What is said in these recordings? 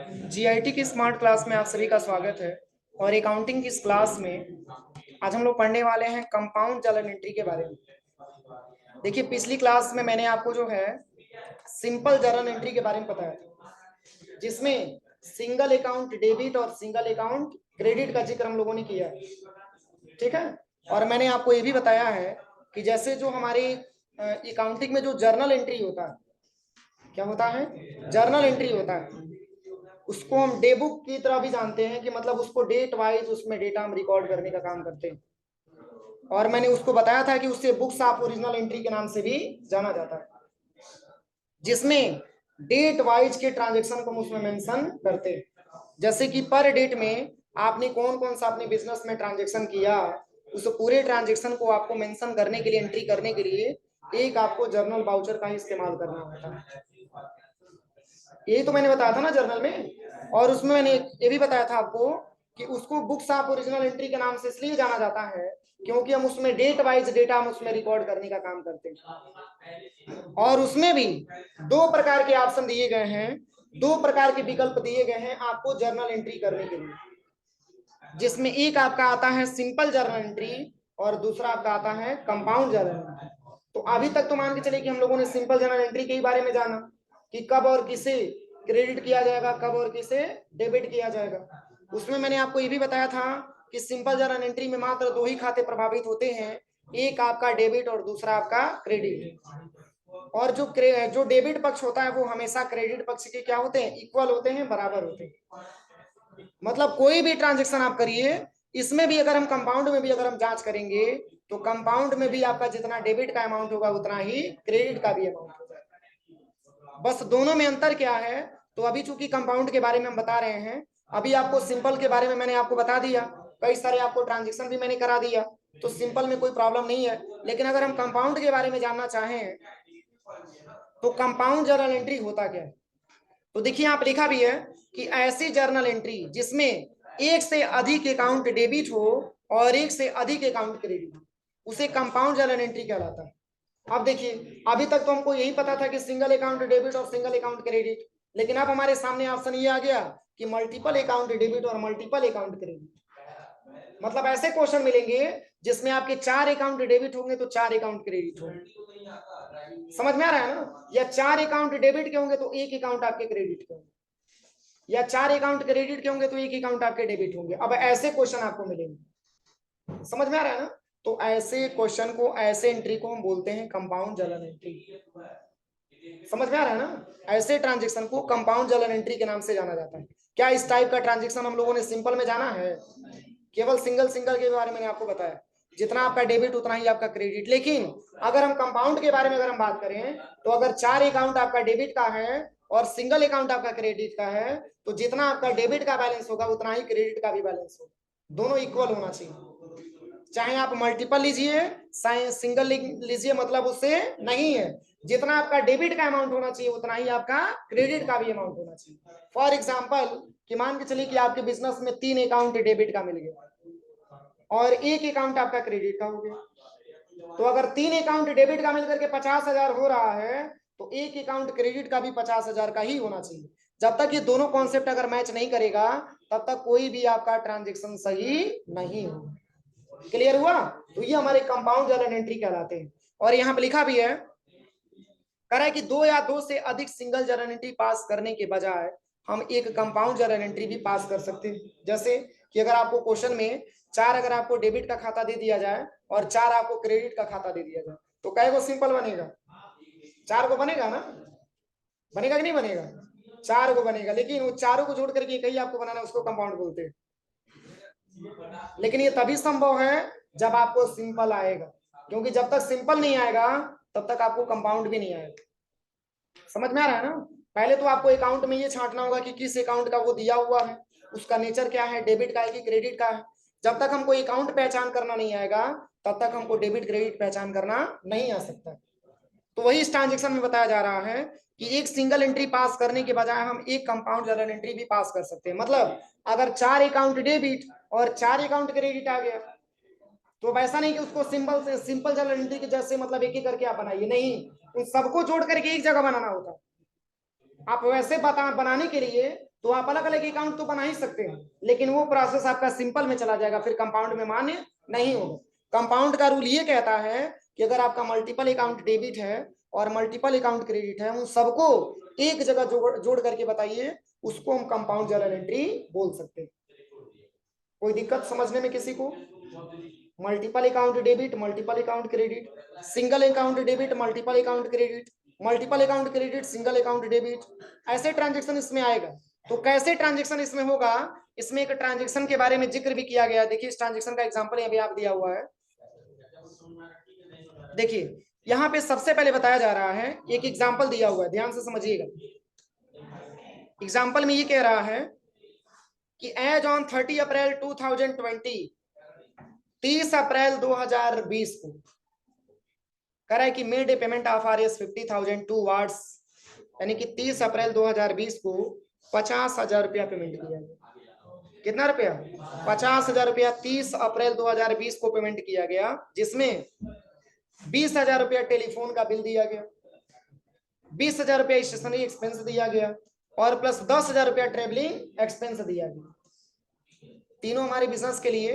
GIT की smart class में आप सभी का स्वागत है। और अकाउंटिंग की इस क्लास में आज हम लोग पढ़ने वाले हैं कंपाउंड जर्नल एंट्री के बारे में। देखिए, पिछली क्लास में मैंने आपको जो है सिंपल जर्नल एंट्री के बारे में बताया था, जिसमें सिंगल अकाउंट डेबिट और सिंगल अकाउंट क्रेडिट का जिक्र हम लोगों ने किया है। ठीक है। और मैंने आपको ये भी बताया है कि जैसे जो हमारी अकाउंटिंग में जो जर्नल एंट्री होता है, क्या होता है? जर्नल एंट्री होता है। उसको हम डे बुक की तरह भी जानते हैं कि मतलब उसको डेट वाइज उसमें डेटा हम रिकॉर्ड करने का काम करते हैं। और मैंने उसको बताया था कि उससे बुक्स ऑफ ओरिजिनल एंट्री के नाम से भी जाना जाता है, जिसमें डेट वाइज के ट्रांजेक्शन को हम उसमें मेंशन करते हैं। जैसे कि पर डेट में आपने कौन कौन सा अपने बिजनेस में ट्रांजेक्शन किया, उस पूरे ट्रांजेक्शन को आपको मेंशन करने के लिए, एंट्री करने के लिए एक आपको जर्नल वाउचर का ही इस्तेमाल करना होता है। यही तो मैंने बताया था ना जर्नल में। और उसमें मैंने ये भी बताया था आपको कि उसको बुक्स ऑफ ओरिजिनल एंट्री के नाम से इसलिए जाना जाता है क्योंकि हम उसमें डेट वाइज डेटा हम उसमें रिकॉर्ड करने का काम करते हैं। और उसमें भी दो प्रकार के ऑप्शन दिए गए हैं, दो प्रकार के विकल्प दिए गए हैं आपको जर्नल एंट्री करने के लिए, जिसमें एक आपका आता है सिंपल जर्नल एंट्री और दूसरा आपका आता है कंपाउंड जर्नल एंट्री। तो अभी तक तो मान के चले कि हम लोगों ने सिंपल जर्नल एंट्री के बारे में जाना कि कब और किसे क्रेडिट किया जाएगा, कब और किसे डेबिट किया जाएगा। उसमें मैंने आपको ये भी बताया था कि सिंपल जर्नल एंट्री में मात्र दो ही खाते प्रभावित होते हैं, एक आपका डेबिट और दूसरा आपका क्रेडिट। और जो डेबिट पक्ष होता है वो हमेशा क्रेडिट पक्ष के क्या होते हैं? इक्वल होते हैं, बराबर होते हैं। मतलब कोई भी ट्रांजेक्शन आप करिए, इसमें भी अगर हम कंपाउंड में भी अगर हम जांच करेंगे तो कंपाउंड में भी आपका जितना डेबिट का अमाउंट होगा उतना ही क्रेडिट का भी अमाउंट होगा। बस दोनों में अंतर क्या है? तो अभी चूंकि कंपाउंड के बारे में हम बता रहे हैं, अभी आपको सिंपल के बारे में मैंने आपको बता दिया, कई सारे आपको ट्रांजेक्शन भी मैंने करा दिया, तो सिंपल में कोई प्रॉब्लम नहीं है। लेकिन अगर हम कंपाउंड के बारे में जानना चाहें तो कंपाउंड जर्नल एंट्री होता क्या है? तो देखिए यहाँ पे लिखा भी है कि ऐसी जर्नल एंट्री जिसमें एक से अधिक अकाउंट डेबिट हो और एक से अधिक अकाउंट क्रेडिट हो, उसे कंपाउंड जर्नल एंट्री कहलाता है। अब देखिए, अभी तक तो हमको यही पता था कि सिंगल अकाउंट डेबिट और सिंगल अकाउंट क्रेडिट, लेकिन अब हमारे सामने ऑप्शन ये आ गया कि मल्टीपल अकाउंट डेबिट और मल्टीपल अकाउंट क्रेडिट। मतलब ऐसे क्वेश्चन मिलेंगे जिसमें आपके 4 अकाउंट डेबिट होंगे तो 4 अकाउंट क्रेडिट होंगे। समझ में आ रहा है ना? या 4 अकाउंट डेबिट के होंगे तो एक अकाउंट आपके क्रेडिट के होंगे, या 4 अकाउंट क्रेडिट के होंगे तो एक अकाउंट आपके डेबिट होंगे। अब ऐसे क्वेश्चन आपको मिलेंगे। समझ में आ रहा है ना? तो ऐसे क्वेश्चन को, ऐसे एंट्री को हम बोलते हैं कंपाउंड जर्नल एंट्री। समझ में आ रहा है ना? ऐसे ट्रांजेक्शन को कंपाउंड जर्नल एंट्री के नाम से जाना जाता है। क्या इस टाइप का ट्रांजेक्शन हम लोगों ने सिंपल में जाना है? केवल सिंगल सिंगल के बारे में मैंने आपको बताया, जितना आपका डेबिट उतना ही आपका क्रेडिट। लेकिन अगर हम कंपाउंड के बारे में अगर हम बात करें तो अगर 4 अकाउंट आपका डेबिट का है और सिंगल अकाउंट आपका क्रेडिट का है, तो जितना आपका डेबिट का बैलेंस होगा उतना ही क्रेडिट का भी बैलेंस होगा। दोनों इक्वल होना चाहिए। चाहे आप मल्टीपल लीजिए, चाहे सिंगल लीजिए, मतलब उससे नहीं है। जितना आपका डेबिट का अमाउंट होना चाहिए उतना ही आपका क्रेडिट का भी अमाउंट होना चाहिए। फॉर एग्जाम्पल कि मान के चलिए कि आपके बिजनेस में 3 अकाउंट डेबिट का मिल गया और एक अकाउंट आपका क्रेडिट का हो गया, तो अगर 3 अकाउंट डेबिट का मिलकर के 50,000 हो रहा है तो एक अकाउंट क्रेडिट का भी 50,000 का ही होना चाहिए। जब तक ये दोनों कॉन्सेप्ट अगर मैच नहीं करेगा तब तक कोई भी आपका ट्रांजेक्शन सही नहीं होगा। क्लियर हुआ? तो ये हमारे कंपाउंड जर्नल एंट्री कहलाते हैं। और यहाँ पे लिखा भी है, कह रहा है कि 2 या 2 से अधिक सिंगल जर्नल एंट्री पास करने के बजाय हम एक कंपाउंड जर्नल एंट्री भी पास कर सकते हैं। जैसे कि अगर आपको क्वेश्चन में 4 अगर आपको डेबिट का खाता दे दिया जाए और 4 आपको क्रेडिट का खाता दे दिया जाए तो कै गो सिंपल बनेगा? 4 को बनेगा ना? बनेगा कि नहीं बनेगा? 4 को बनेगा। लेकिन वो चारों को जोड़ करके कहीं आपको बनाना, उसको कंपाउंड बोलते हैं। लेकिन ये तभी संभव है जब आपको सिंपल आएगा, क्योंकि जब तक सिंपल नहीं आएगा तब तक आपको कंपाउंड भी नहीं आएगा। समझ में आ रहा है ना? पहले तो आपको अकाउंट में ये छांटना होगा कि किस अकाउंट का वो दिया हुआ है, उसका नेचर क्या है, डेबिट का है कि क्रेडिट का है। जब तक हमको अकाउंट पहचान करना नहीं आएगा तब तक हमको डेबिट क्रेडिट पहचान करना नहीं आ सकता। तो वही इस ट्रांजेक्शन में बताया जा रहा है कि एक सिंगल एंट्री पास करने के बजाय हम एक कंपाउंड जर्नल एंट्री भी पास कर सकते हैं। मतलब अगर 4 अकाउंट डेबिट और 4 अकाउंट क्रेडिट आ गया तो वैसा नहीं कि उसको सिंपल से सिंपल जर्नल एंट्री के जैसे मतलब एक एक करके आप बनाइए, नहीं, उन सबको जोड़ करके एक जगह बनाना होता है। आप वैसे बनाने के लिए तो आप अलग अलग अकाउंट तो बना ही सकते हैं, लेकिन वो प्रोसेस आपका सिंपल में चला जाएगा, फिर कंपाउंड में मान्य नहीं होगा। कंपाउंड का रूल ये कहता है कि अगर आपका मल्टीपल अकाउंट डेबिट है और मल्टीपल अकाउंट क्रेडिट है, उन सबको एक जगह जोड़ करके बताइए, उसको हम कंपाउंड जर्नल एंट्री बोल सकते हैं। कोई दिक्कत समझने में किसी को? Multiple account debit, multiple account credit, single account debit, multiple account credit, multiple account credit, single account debit, ऐसे ट्रांजेक्शन इसमें आएगा। तो कैसे ट्रांजेक्शन इसमें होगा, इसमें एक ट्रांजेक्शन के बारे में जिक्र भी किया गया है। देखिए इस ट्रांजेक्शन का एग्जांपल यहाँ पे आप दिया हुआ है। देखिए यहाँ पे सबसे पहले बताया जा रहा है, एक एग्जांपल दिया हुआ है, ध्यान से समझिएगा। एग्जांपल में ये कह रहा है कि एज ऑन 30 अप्रैल 2020, 30 अप्रैल 2020 को कह रहा है कि made a payment of RS 50,000 towards, यानी कि 30 अप्रैल 2020 को 50,000 रुपया पेमेंट किया गया। कितना रुपया? 50,000 रुपया 30 अप्रैल 2020 को पेमेंट किया गया, जिसमें 20,000 रुपया टेलीफोन का बिल दिया गया, 20,000 रुपया स्टेशनरी एक्सपेंस दिया गया और प्लस 10,000 रुपया ट्रेवलिंग एक्सपेंस दिया गया। तीनों हमारे बिजनेस के लिए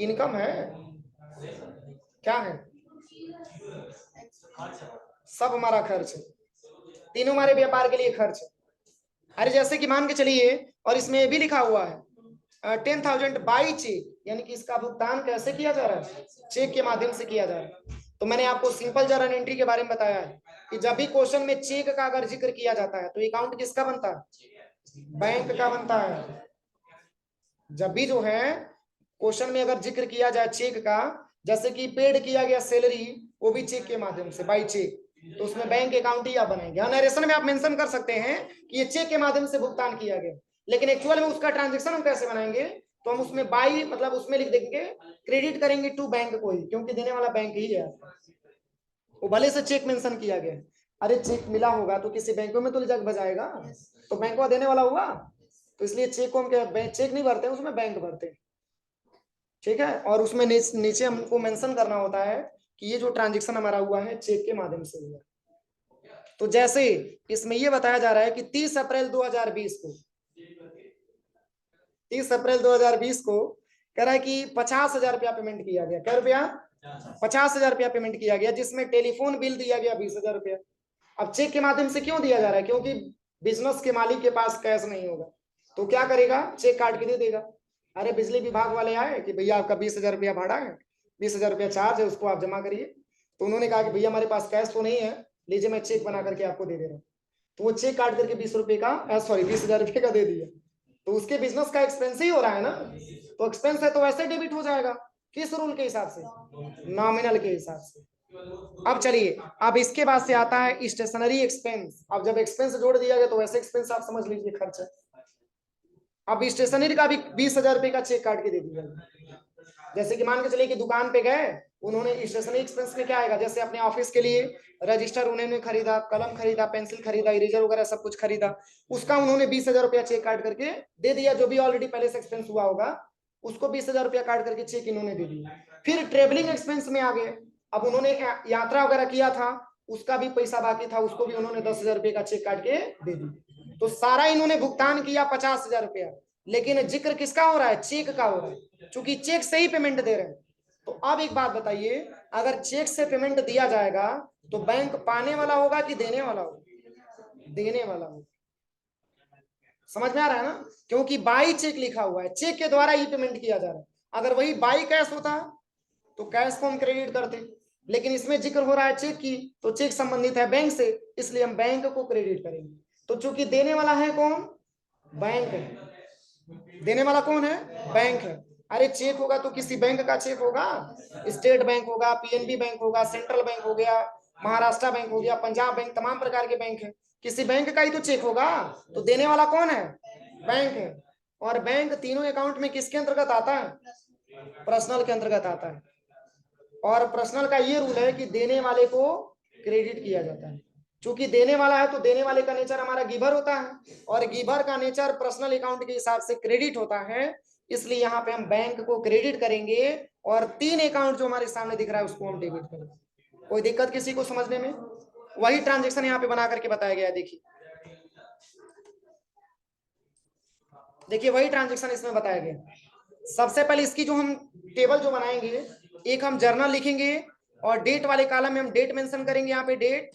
इनकम है। क्या है? सब हमारा खर्च है, तीनों हमारे व्यापार के लिए खर्च है। अरे जैसे कि मान के चलिए, और इसमें भी लिखा हुआ है 10,000 बाई चेक, यानी कि इसका भुगतान कैसे किया जा रहा है? चेक के माध्यम से किया जा रहा है। तो मैंने आपको सिंपल जर्नल एंट्री के बारे में बताया है कि जब भी क्वेश्चन में चेक का अगर जिक्र किया जाता है तो अकाउंट किसका बनता है? बैंक का बनता है। जब भी जो है क्वेश्चन में अगर जिक्र किया जाए चेक का, जैसे कि पेड किया गया सैलरी, वो भी चेक के माध्यम से बाई चेक, तो उसमें बैंक अकाउंट ही आप बनाएंगे। नरेशन में आप मेंशन कर सकते हैं कि ये चेक के माध्यम से भुगतान किया गया, लेकिन एक्चुअल में उसका ट्रांजेक्शन हम कैसे बनाएंगे, तो हम उसमें बाई मतलब उसमें लिख देंगे क्रेडिट करेंगे टू बैंक को ही, क्योंकि देने वाला बैंक ही है। वो भले से चेक मेंशन किया गया, अरे चेक मिला होगा तो किसी बैंक में तो ले जाकर बजाएगा, तो बैंक को देने वाला हुआ, तो इसलिए चेक को हम क्या चेक नहीं भरते हैं, उसमें बैंक भरते हैं। ठीक है, और उसमें नीचे हमको मेंशन करना होता है कि ये जो ट्रांजेक्शन हमारा हुआ है चेक के माध्यम से हुआ। तो जैसे इसमें ये बताया जा रहा है कि 30 अप्रैल 2020 को, 30 अप्रैल 2020 को कह रहा है कि 50,000 रुपया पेमेंट किया गया। क्या रुपया? 50,000 रुपया पेमेंट किया गया, जिसमें टेलीफोन बिल दिया गया 20,000 रुपया। अब चेक के माध्यम से क्यों दिया जा रहा है? क्योंकि बिजनेस के मालिक के पास कैश नहीं होगा, तो क्या करेगा? चेक काट के दे देगा। अरे बिजली विभाग वाले आए कि भैया आपका 20,000 रुपया भाड़ा है, 20,000 रुपया चार्ज है, उसको आप जमा करिए। तो उन्होंने कहा कि भैया हमारे पास कैश तो नहीं है, लीजिए मैं चेक बना करके आपको दे दे रहा हूँ। तो वो चेक काट करके 20,000 रुपये का दे दिया, तो उसके बिजनेस का एक्सपेंस ही हो रहा है ना, तो एक्सपेंस है तो वैसे डेबिट हो जाएगा। किस रूल के हिसाब से? नॉमिनल के हिसाब से। अब चलिए, अब इसके बाद से आता है स्टेशनरी एक्सपेंस। अब जब एक्सपेंस जोड़ दिया गया तो वैसे एक्सपेंस आप समझ लीजिए खर्च है। अब स्टेशनरी का भी 20,000 रुपये का चेक काट के दे दिया। जैसे कि मान के चलिए कि दुकान पे गए, उन्होंने स्टेशनरी एक्सपेंस में क्या आएगा, जैसे अपने ऑफिस के लिए रजिस्टर उन्होंने खरीदा, कलम खरीदा, पेंसिल खरीदा, इरेजर वगैरह सब कुछ खरीदा, उसका उन्होंने 20,000 रुपया चेक काट करके दे दिया। जो भी ऑलरेडी पहले से एक्सपेंस हुआ होगा उसको 20,000 रुपया काट करके चेक इन्होंने दे दिया। फिर ट्रेवलिंग एक्सपेंस में आ गए, अब उन्होंने यात्रा वगैरह किया था, उसका भी पैसा बाकी था, उसको भी उन्होंने 10,000 रुपये का चेक काट के दे दिया। तो सारा इन्होंने भुगतान किया 50,000 रुपया, लेकिन जिक्र किसका हो रहा है? चेक का हो रहा है, चूंकि चेक से ही पेमेंट दे रहे हैं। तो अब एक बात बताइए, अगर चेक से पेमेंट दिया जाएगा तो बैंक पाने वाला होगा कि देने वाला होगा? देने वाला होगा। समझ में आ रहा है ना? क्योंकि बाई चेक लिखा हुआ है, चेक के द्वारा ही पेमेंट किया जा रहा है। अगर वही बाई कैश होता तो कैश को हम क्रेडिट करते, लेकिन इसमें जिक्र हो रहा है चेक की, तो चेक संबंधित है बैंक से, इसलिए हम बैंक को क्रेडिट करेंगे। तो चूंकि देने वाला है कौन? बैंक है। देने वाला कौन है? बैंक है। अरे चेक होगा तो किसी बैंक का चेक होगा, स्टेट बैंक होगा, PNB बैंक होगा, सेंट्रल बैंक हो गया, महाराष्ट्र बैंक हो गया, पंजाब बैंक, तमाम प्रकार के बैंक है, किसी बैंक का ही तो चेक होगा। तो देने वाला कौन है? बैंक है। और बैंक तीनों अकाउंट में किसके अंतर्गत आता है? पर्सनल के अंतर्गत आता है। और पर्सनल का ये रूल है कि देने वाले को क्रेडिट किया जाता है। चूंकि देने वाला है तो देने वाले का नेचर हमारा गिवर होता है, और गिवर का नेचर पर्सनल अकाउंट के हिसाब से क्रेडिट होता है, इसलिए यहाँ पे हम बैंक को क्रेडिट करेंगे और 3 अकाउंट जो हमारे सामने दिख रहा है उसको हम डेबिट करेंगे। कोई दिक्कत किसी को समझने में? वही ट्रांजेक्शन यहाँ पे बना करके बताया गया है। देखिए देखिए वही ट्रांजेक्शन इसमें बताया गया। सबसे पहले इसकी जो हम टेबल जो बनाएंगे, एक हम जर्नल लिखेंगे और डेट वाले कॉलम में हम डेट मेंशन करेंगे। यहाँ पे डेट,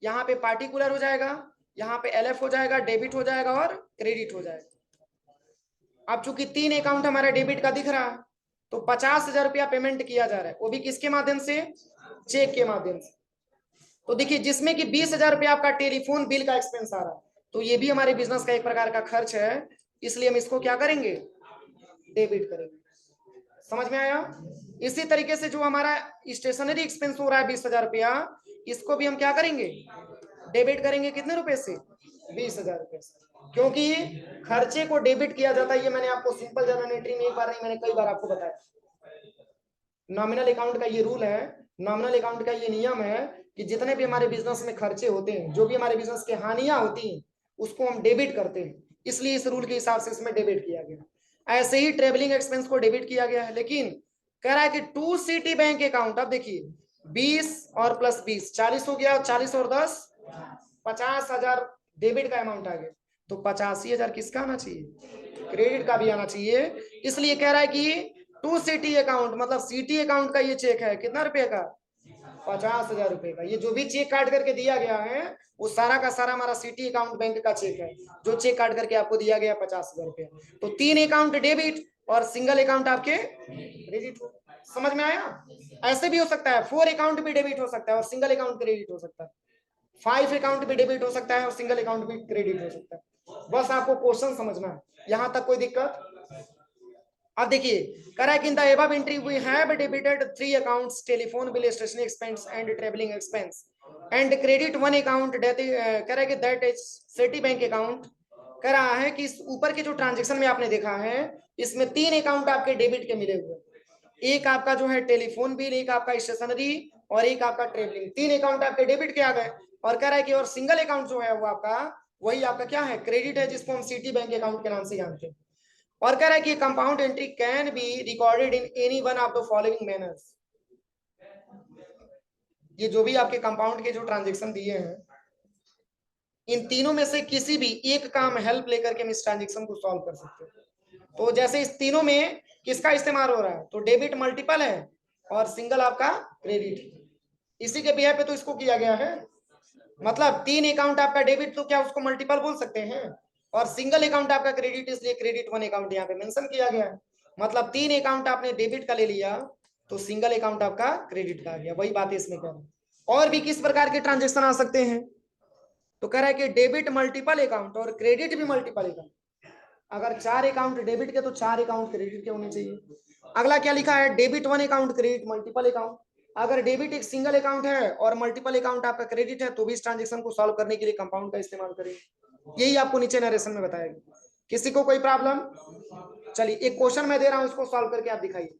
यहाँ पे पार्टिकुलर हो जाएगा, यहाँ पे एलएफ हो जाएगा, डेबिट हो जाएगा और क्रेडिट हो जाएगा। अब चूंकि 3 अकाउंट हमारा डेबिट का दिख रहा है, तो 50,000 रुपया पेमेंट किया जा रहा है, वो भी किसके माध्यम से? चेक के माध्यम से। तो देखिए जिसमें कि 20,000 रुपया आपका टेलीफोन बिल का एक्सपेंस आ रहा है, तो ये भी हमारे बिजनेस का एक प्रकार का खर्च है, इसलिए हम इसको क्या करेंगे? डेबिट करेंगे। समझ में आया? इसी तरीके से जो हमारा स्टेशनरी एक्सपेंस हो रहा है 20,000 रुपया, इसको भी हम क्या करेंगे? डेबिट करेंगे। कितने रुपए से? 20,000 रुपए से। क्योंकि खर्चे को डेबिट किया जाता है, ये मैंने आपको सिंपल जर्नल एंट्री में एक बार नहीं, मैंने कई बार आपको बताया। नॉमिनल अकाउंट का ये रूल है, नॉमिनल अकाउंट का ये नियम है कि जितने भी हमारे बिजनेस में खर्चे होते हैं, जो भी हमारे बिजनेस की हानियां होती हैं, उसको हम डेबिट करते हैं, इसलिए इस रूल के हिसाब से इसमें डेबिट किया गया। ऐसे ही ट्रेवलिंग एक्सपेंस को डेबिट किया गया है। लेकिन कह रहा है कि टू सिटी बैंक अकाउंट, अब देखिए 20 और प्लस 20 40 हो गया, 40 और 10 50,000 डेबिट का अमाउंट आ गया, तो 85,000 किसका आना चाहिए? क्रेडिट का भी आना चाहिए। इसलिए कह रहा है कि टू सिटी अकाउंट, मतलब सिटी अकाउंट का ये चेक है कितना रुपए का? 50,000 रुपए का। ये जो भी चेक काट करके दिया गया है, वो सारा का सारा हमारा सिटी अकाउंट बैंक का चेक है, जो चेक काट करके आपको दिया गया 50,000 रुपए। तो 3 अकाउंट डेबिट और सिंगल अकाउंट आपके क्रेडिट हो। समझ में आया? ऐसे भी हो सकता है, 4 अकाउंट भी डेबिट हो सकता है और सिंगल अकाउंट क्रेडिट हो सकता है, 5 अकाउंट भी डेबिट हो सकता है और सिंगल अकाउंट भी क्रेडिट हो सकता है। बस आपको क्वेश्चन समझना है, यहां तक कोई दिक्कत? अब देखिए कह रहा है कि in the above entry we have debited 3 accounts, telephone bill, stationery expense and travelling expense, and credit 1 account. कह रहा है कि that is city bank account. कह रहा है कि इस ऊपर के जो ट्रांजेक्शन में आपने देखा है, इसमें 3 अकाउंट आपके डेबिट के मिले हुए, एक आपका जो है टेलीफोन बिल, एक आपका स्टेशनरी और एक आपका ट्रेवलिंग। 3 अकाउंट आपके डेबिट के आ गए। और कह रहा है कि और सिंगल अकाउंट जो है वो आपका, वही आपका क्या है? क्रेडिट है, जिसको हम सिटी बैंक अकाउंट के नाम से जानते हैं। और कह रहा है कि compound entry can be recorded in any one of the following manners. ये जो भी आपके कंपाउंड के जो ट्रांजेक्शन दिए हैं, इन तीनों में से किसी भी एक का हम हेल्प लेकर के हम इस ट्रांजेक्शन को सॉल्व कर सकते हैं। तो जैसे इस तीनों में किसका इस्तेमाल हो रहा है, तो डेबिट मल्टीपल है और सिंगल आपका क्रेडिट, इसी के बिहाफ पे तो इसको किया गया है। मतलब 3 अकाउंट आपका डेबिट, तो क्या उसको मल्टीपल बोल सकते हैं? और सिंगल अकाउंट आपका क्रेडिट, इसलिए क्रेडिट 1 अकाउंट यहाँ पे मेंशन किया गया है। मतलब 3 अकाउंट आपने डेबिट का ले लिया, तो सिंगल अकाउंट आपका क्रेडिट का आ गया। वही बात इसमें कह रहा है। और भी किस प्रकार के ट्रांजेक्शन आ सकते हैं, तो कह रहा है कि डेबिट मल्टीपल अकाउंट और क्रेडिट भी मल्टीपल अकाउंट। अगर 4 अकाउंट डेबिट के, तो 4 अकाउंट क्रेडिट के होने चाहिए। अगला क्या लिखा है? Debit 1 account, credit multiple account. अगर डेबिट एक सिंगल अकाउंट है और मल्टीपल अकाउंट आपका क्रेडिट है, तो भी इस ट्रांजेक्शन को सॉल्व करने के लिए कंपाउंड का इस्तेमाल करें। यही आपको नीचे नरेशन में बताएगा। किसी को कोई प्रॉब्लम? चलिए एक क्वेश्चन मैं दे रहा हूं, इसको सॉल्व करके आप दिखाइए।